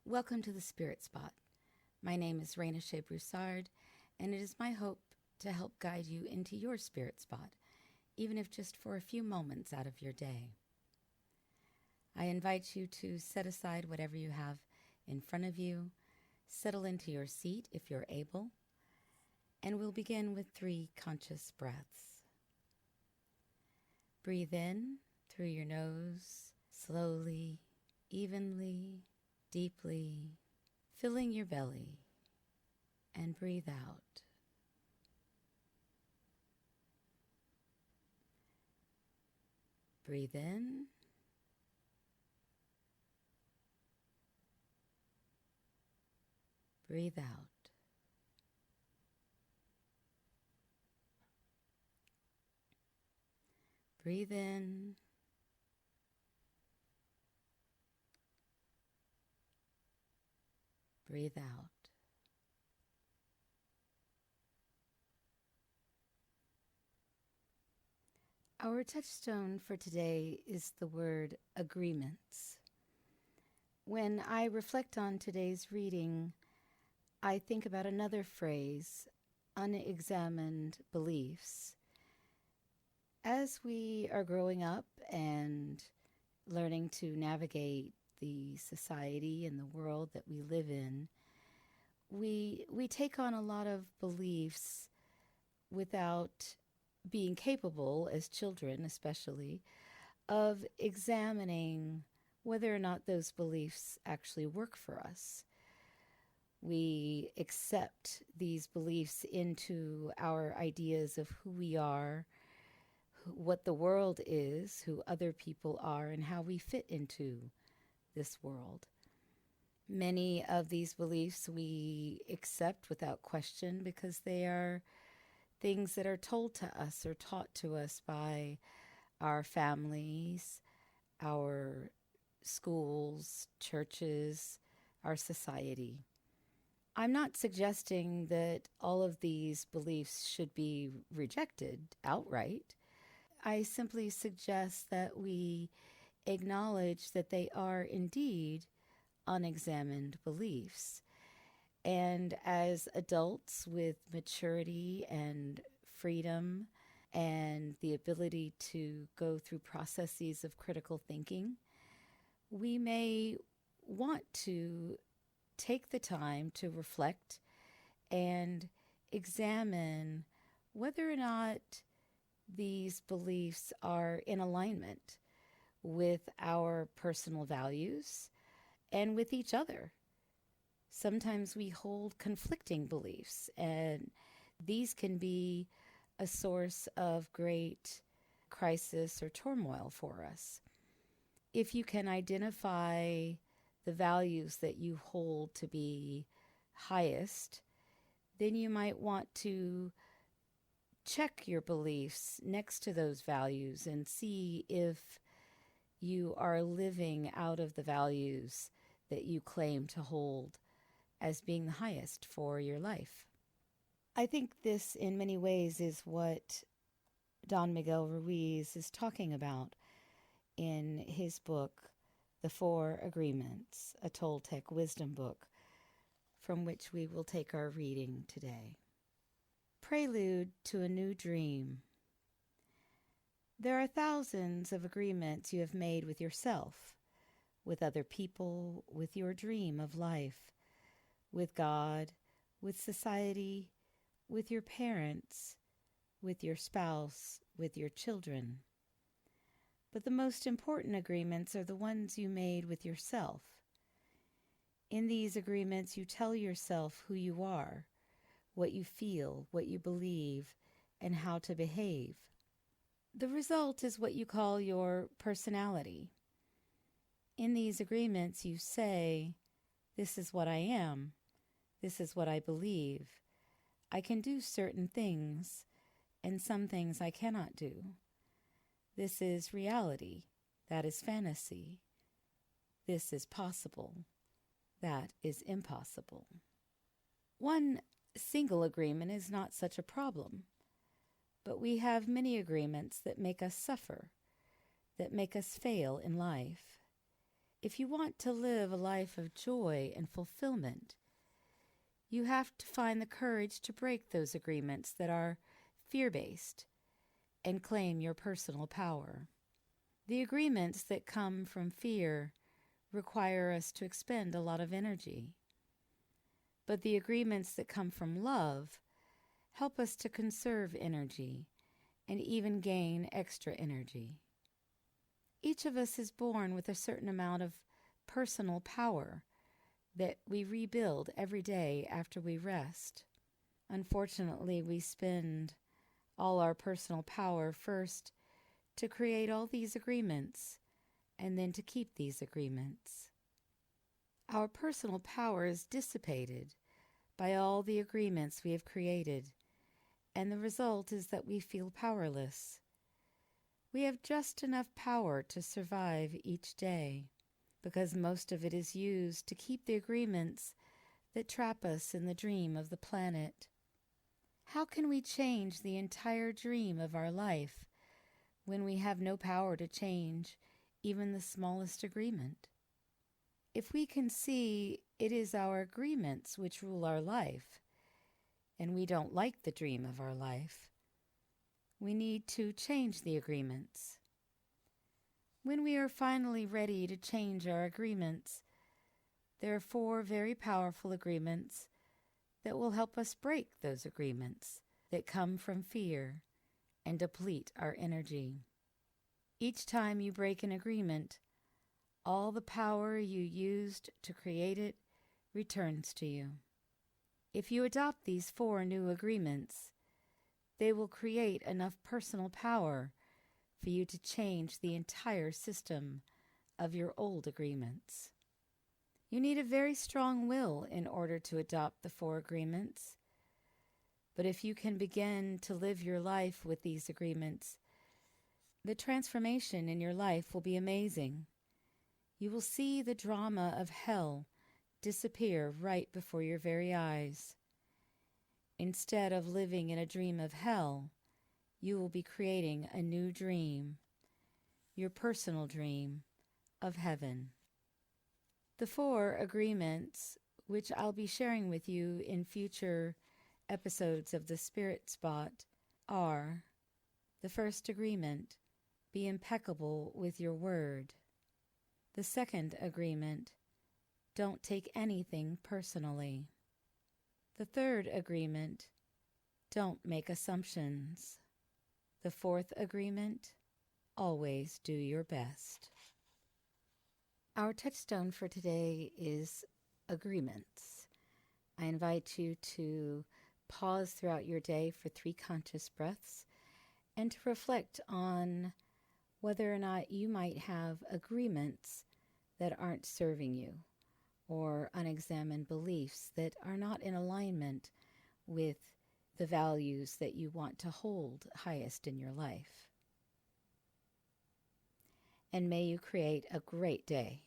Welcome to the Spirit Spot. My name is Raina Shea Broussard, and it is my hope to help guide you into your spirit spot, even if just for a few moments out of your day. I invite you to set aside whatever you have in front of you, settle into your seat if you're able, and we'll begin with 3 conscious breaths. Breathe in through your nose, slowly, evenly, deeply, filling your belly, and breathe out. Breathe in, breathe out. Breathe in, breathe out. Our touchstone for today is the word agreements. When I reflect on today's reading, I think about another phrase, unexamined beliefs. As we are growing up and learning to navigate the society and the world that we live in, we take on a lot of beliefs without being capable, as children especially, of examining whether or not those beliefs actually work for us. We accept these beliefs into our ideas of who we are, what the world is, who other people are, and how we fit into this world. Many of these beliefs we accept without question because they are things that are told to us or taught to us by our families, our schools, churches, our society. I'm not suggesting that all of these beliefs should be rejected outright. I simply suggest that we acknowledge that they are indeed unexamined beliefs. And as adults with maturity and freedom and the ability to go through processes of critical thinking, we may want to take the time to reflect and examine whether or not these beliefs are in alignment with our personal values and with each other. Sometimes we hold conflicting beliefs, and these can be a source of great crisis or turmoil for us. If you can identify the values that you hold to be highest, then you might want to check your beliefs next to those values and see if you are living out of the values that you claim to hold as being the highest for your life. I think this in many ways is what Don Miguel Ruiz is talking about in his book, The 4 Agreements, a Toltec wisdom book, from which we will take our reading today. Prelude to a New Dream. There are thousands of agreements you have made with yourself, with other people, with your dream of life, with God, with society, with your parents, with your spouse, with your children. But the most important agreements are the ones you made with yourself. In these agreements, you tell yourself who you are, what you feel, what you believe, and how to behave. The result is what you call your personality. In these agreements, you say, "This is what I am. This is what I believe. I can do certain things, and some things I cannot do. This is reality. That is fantasy. This is possible. That is impossible." One single agreement is not such a problem, but we have many agreements that make us suffer, that make us fail in life. If you want to live a life of joy and fulfillment, you have to find the courage to break those agreements that are fear-based and claim your personal power. The agreements that come from fear require us to expend a lot of energy. But the agreements that come from love help us to conserve energy and even gain extra energy. Each of us is born with a certain amount of personal power that we rebuild every day after we rest. Unfortunately, we spend all our personal power first to create all these agreements and then to keep these agreements. Our personal power is dissipated by all the agreements we have created, and the result is that we feel powerless. We have just enough power to survive each day, because most of it is used to keep the agreements that trap us in the dream of the planet. How can we change the entire dream of our life when we have no power to change even the smallest agreement? If we can see it is our agreements which rule our life, and we don't like the dream of our life, we need to change the agreements. When we are finally ready to change our agreements, there are 4 very powerful agreements that will help us break those agreements that come from fear and deplete our energy. Each time you break an agreement, all the power you used to create it returns to you. If you adopt these 4 new agreements, they will create enough personal power for you to change the entire system of your old agreements. You need a very strong will in order to adopt the 4 agreements. But if you can begin to live your life with these agreements, the transformation in your life will be amazing. You will see the drama of hell disappear right before your very eyes. Instead of living in a dream of hell, you will be creating a new dream, your personal dream of heaven. The 4 agreements, which I'll be sharing with you in future episodes of the Spirit Spot, are: the first agreement, be impeccable with your word. The second agreement, don't take anything personally. The third agreement, don't make assumptions. The 4th agreement, always do your best. Our touchstone for today is agreements. I invite you to pause throughout your day for 3 conscious breaths and to reflect on whether or not you might have agreements that aren't serving you, or unexamined beliefs that are not in alignment with the values that you want to hold highest in your life. And may you create a great day.